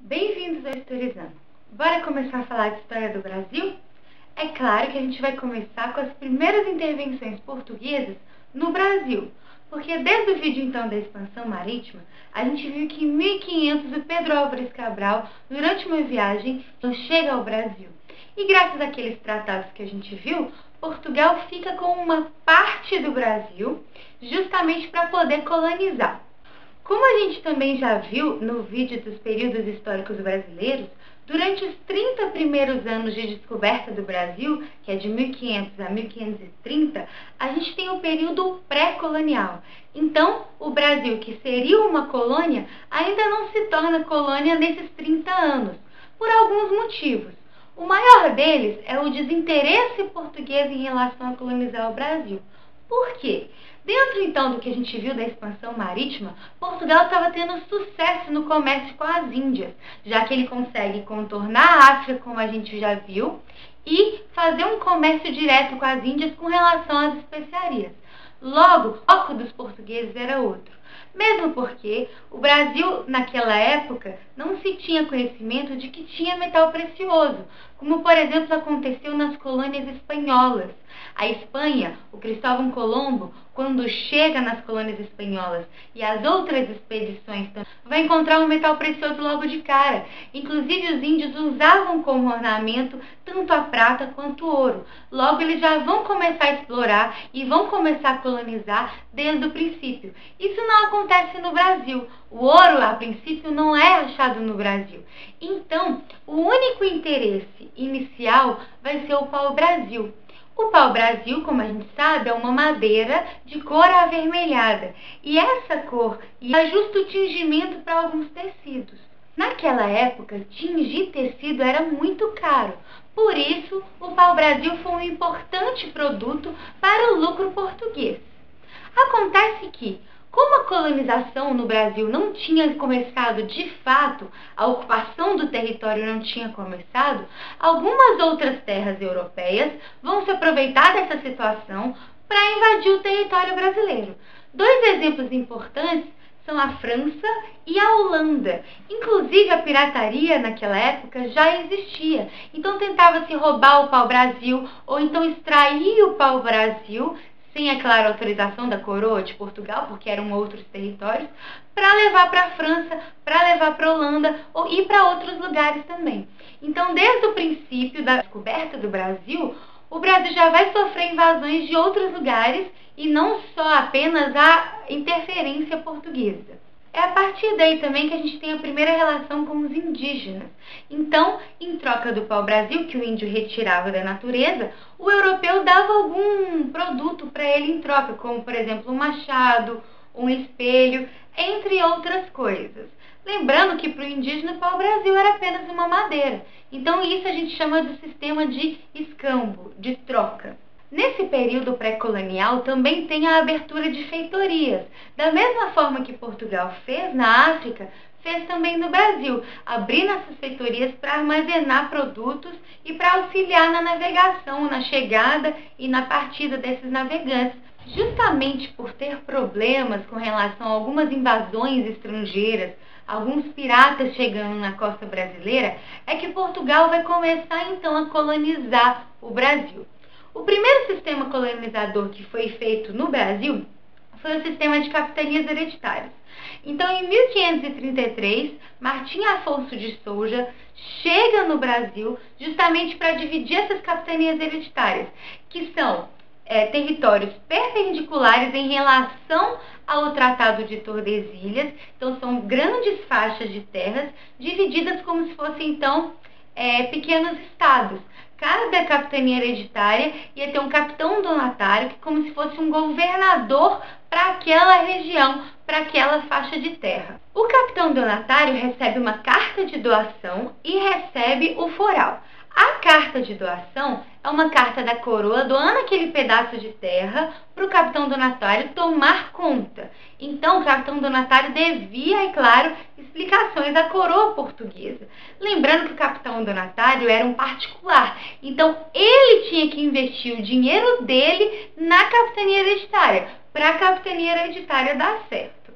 Bem-vindos ao Historizando. Bora começar a falar de história do Brasil? É claro que a gente vai começar com as primeiras intervenções portuguesas no Brasil, porque desde o vídeo então da expansão marítima, a gente viu que em 1500 o Pedro Álvares Cabral, durante uma viagem, chega ao Brasil. E graças àqueles tratados que a gente viu, Portugal fica com uma parte do Brasil justamente para poder colonizar. Como a gente também já viu no vídeo dos períodos históricos brasileiros, durante os 30 primeiros anos de descoberta do Brasil, que é de 1500 a 1530, a gente tem o período pré-colonial. Então, o Brasil, que seria uma colônia, ainda não se torna colônia nesses 30 anos, por alguns motivos. O maior deles é o desinteresse português em relação a colonizar o Brasil. Por quê? Dentro, então, do que a gente viu da expansão marítima, Portugal estava tendo sucesso no comércio com as Índias, já que ele consegue contornar a África, como a gente já viu, e fazer um comércio direto com as Índias com relação às especiarias. Logo, o foco dos portugueses era outro. Mesmo porque o Brasil, naquela época, não se tinha conhecimento de que tinha metal precioso, como, por exemplo, aconteceu nas colônias espanholas. A Espanha, o Cristóvão Colombo, quando chega nas colônias espanholas e as outras expedições, vai encontrar um metal precioso logo de cara. Inclusive, os índios usavam como ornamento tanto a prata quanto o ouro. Logo, eles já vão começar a explorar e vão começar a colonizar desde o princípio. Isso não acontece no Brasil. O ouro, a princípio, não é achado no Brasil. Então, o único interesse inicial vai ser o pau-brasil. O pau-brasil, como a gente sabe, é uma madeira de cor avermelhada. E essa cor é justo o tingimento para alguns tecidos. Naquela época, tingir tecido era muito caro. Por isso, o pau-brasil foi um importante produto para o lucro português. Acontece que, como a colonização no Brasil não tinha começado de fato, a ocupação do território não tinha começado, algumas outras terras europeias vão se aproveitar dessa situação para invadir o território brasileiro. Dois exemplos importantes são a França e a Holanda. Inclusive, a pirataria naquela época já existia. Então, tentava-se roubar o pau-brasil ou então extrair o pau-brasil sem, é claro, a autorização da coroa de Portugal, porque eram outros territórios, para levar para a França, para levar para a Holanda e para outros lugares também. Então, desde o princípio da descoberta do Brasil, o Brasil já vai sofrer invasões de outros lugares e não só apenas a interferência portuguesa. É a partir daí também que a gente tem a primeira relação com os indígenas. Então, em troca do pau-brasil que o índio retirava da natureza, o europeu dava algum produto para ele em troca, como, por exemplo, um machado, um espelho, entre outras coisas. Lembrando que para o indígena o pau-brasil era apenas uma madeira. Então, isso a gente chama de sistema de escambo, de troca. Nesse período pré-colonial também tem a abertura de feitorias. Da mesma forma que Portugal fez na África, fez também no Brasil, abrindo essas feitorias para armazenar produtos e para auxiliar na navegação, na chegada e na partida desses navegantes. Justamente por ter problemas com relação a algumas invasões estrangeiras, alguns piratas chegando na costa brasileira, é que Portugal vai começar então a colonizar o Brasil. O primeiro sistema colonizador que foi feito no Brasil foi o sistema de capitanias hereditárias. Então, em 1533, Martim Afonso de Souza chega no Brasil justamente para dividir essas capitanias hereditárias, que são territórios perpendiculares em relação ao Tratado de Tordesilhas. Então, são grandes faixas de terras divididas como se fossem, então, pequenos estados. Cada capitania hereditária ia ter um capitão donatário, que como se fosse um governador para aquela região, para aquela faixa de terra. O capitão donatário recebe uma carta de doação e recebe o foral. A carta de doação é uma carta da coroa doando aquele pedaço de terra para o capitão donatário tomar conta. Então, o capitão donatário devia, é claro, explicações à coroa portuguesa. Lembrando que o capitão donatário era um particular. Então, ele tinha que investir o dinheiro dele na capitania hereditária, para a capitania hereditária dar certo.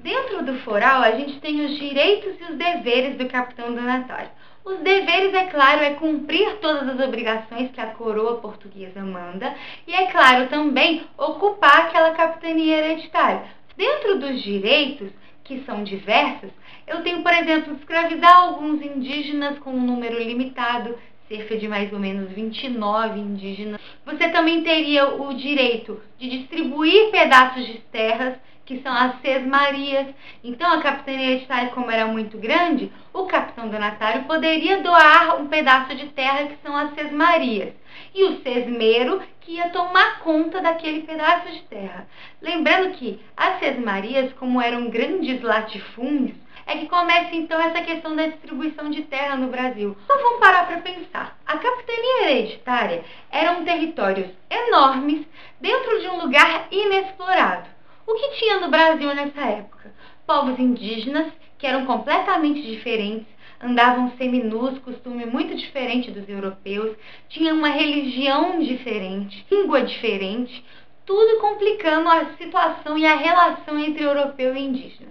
Dentro do foral, a gente tem os direitos e os deveres do capitão donatário. Os deveres, é claro, é cumprir todas as obrigações que a coroa portuguesa manda e, é claro, também ocupar aquela capitania hereditária. Dentro dos direitos, que são diversos, eu tenho, por exemplo, escravizar alguns indígenas com um número limitado, cerca de mais ou menos 29 indígenas. Você também teria o direito de distribuir pedaços de terras, que são as sesmarias. Então, a capitania hereditária, como era muito grande, o capitão donatário poderia doar um pedaço de terra, que são as sesmarias, e o sesmeiro que ia tomar conta daquele pedaço de terra. Lembrando que as sesmarias, como eram grandes latifúndios, é que começa então essa questão da distribuição de terra no Brasil. Então vamos parar para pensar. A capitania hereditária eram territórios enormes dentro de um lugar inexplorado. O que tinha no Brasil nessa época? Povos indígenas, que eram completamente diferentes, andavam seminus, costume muito diferente dos europeus, tinham uma religião diferente, língua diferente, tudo complicando a situação e a relação entre europeu e indígena.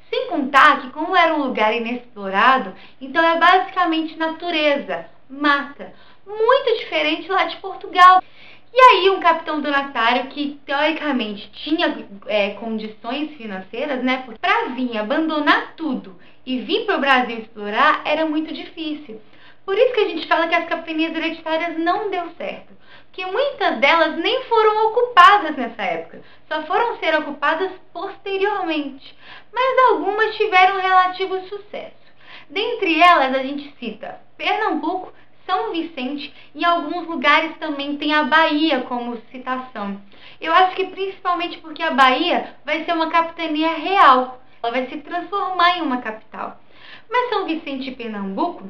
Sem contar que, como era um lugar inexplorado, então é basicamente natureza, mata, muito diferente lá de Portugal. E aí um capitão donatário que teoricamente tinha condições financeiras, né, para vir abandonar tudo e vir para o Brasil explorar era muito difícil. Por isso que a gente fala que as capitanias hereditárias não deu certo, porque muitas delas nem foram ocupadas nessa época, só foram ser ocupadas posteriormente, mas algumas tiveram relativo sucesso. Dentre elas a gente cita Pernambuco, São Vicente e em alguns lugares também tem a Bahia como citação. Eu acho que principalmente porque a Bahia vai ser uma capitania real, ela vai se transformar em uma capital. Mas São Vicente e Pernambuco,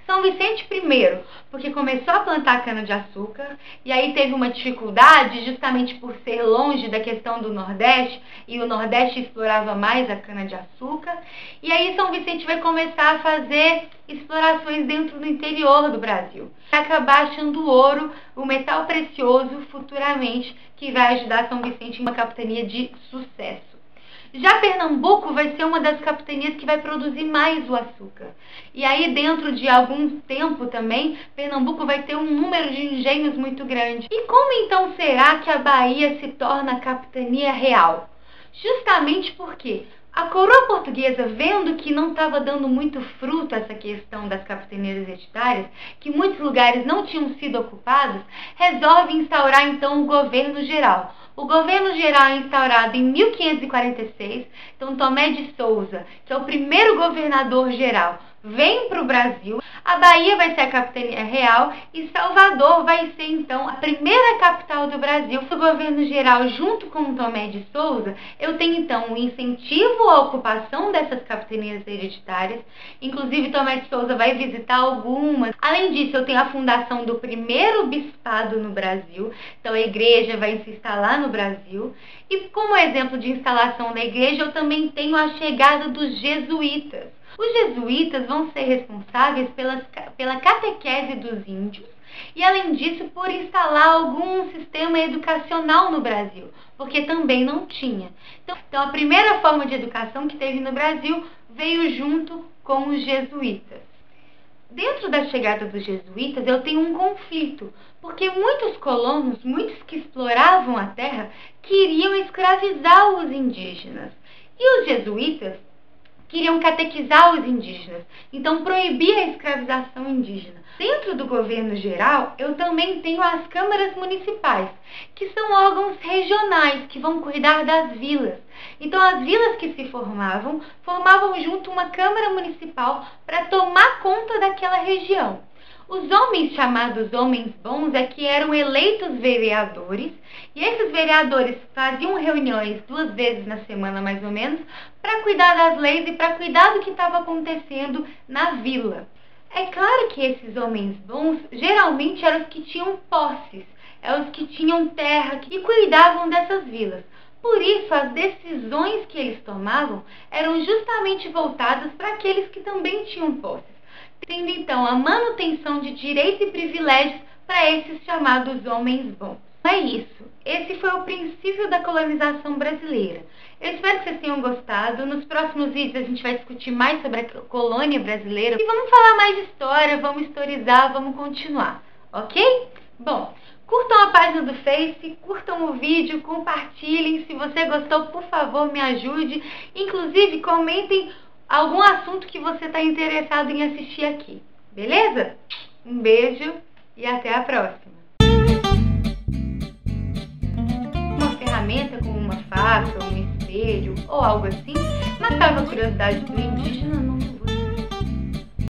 São Vicente primeiro, porque começou a plantar cana-de-açúcar e aí teve uma dificuldade justamente por ser longe da questão do Nordeste e o Nordeste explorava mais a cana-de-açúcar. E aí São Vicente vai começar a fazer explorações dentro do interior do Brasil. Vai acabar achando ouro, o metal precioso futuramente, que vai ajudar São Vicente em uma capitania de sucesso. Já Pernambuco vai ser uma das capitanias que vai produzir mais o açúcar. E aí, dentro de algum tempo também, Pernambuco vai ter um número de engenhos muito grande. E como então será que a Bahia se torna capitania real? Justamente porque a coroa portuguesa, vendo que não estava dando muito fruto essa questão das capitanias hereditárias, que muitos lugares não tinham sido ocupados, resolve instaurar então o governo geral. O governo geral é instaurado em 1546, então Tomé de Souza, que é o primeiro governador geral, vem para o Brasil. A Bahia vai ser a capitania real e Salvador vai ser então a primeira capital do Brasil. O governo geral, junto com Tomé de Souza, eu tenho então um incentivo à ocupação dessas capitanias hereditárias. Inclusive Tomé de Souza vai visitar algumas. Além disso, eu tenho a fundação do primeiro bispado no Brasil. Então a igreja vai se instalar no Brasil. E como exemplo de instalação da igreja, eu também tenho a chegada dos jesuítas. Os jesuítas vão ser responsáveis pela catequese dos índios e, além disso, por instalar algum sistema educacional no Brasil, porque também não tinha. Então, a primeira forma de educação que teve no Brasil veio junto com os jesuítas. Dentro da chegada dos jesuítas, eu tenho um conflito, porque muitos colonos, muitos que exploravam a terra, queriam escravizar os indígenas. E os jesuítas queriam catequizar os indígenas, então proibia a escravização indígena. Dentro do governo geral, eu também tenho as câmaras municipais, que são órgãos regionais que vão cuidar das vilas. Então as vilas que se formavam junto uma câmara municipal para tomar conta daquela região. Os homens chamados homens bons é que eram eleitos vereadores, e esses vereadores faziam reuniões 2 vezes na semana, mais ou menos, para cuidar das leis e para cuidar do que estava acontecendo na vila. É claro que esses homens bons geralmente eram os que tinham posses, eram os que tinham terra e cuidavam dessas vilas. Por isso, as decisões que eles tomavam eram justamente voltadas para aqueles que também tinham posses, tendo então a manutenção de direitos e privilégios para esses chamados homens bons. É isso. Esse foi o princípio da colonização brasileira. Eu espero que vocês tenham gostado. Nos próximos vídeos a gente vai discutir mais sobre a colônia brasileira. E vamos falar mais de história, vamos historizar, vamos continuar, ok? Bom, curtam a página do Face, curtam o vídeo, compartilhem. Se você gostou, por favor, me ajude. Inclusive, comentem algum assunto que você está interessado em assistir aqui. Beleza? Um beijo e até a próxima. Uma ferramenta como uma faca, um espelho ou algo assim matava a curiosidade do indígena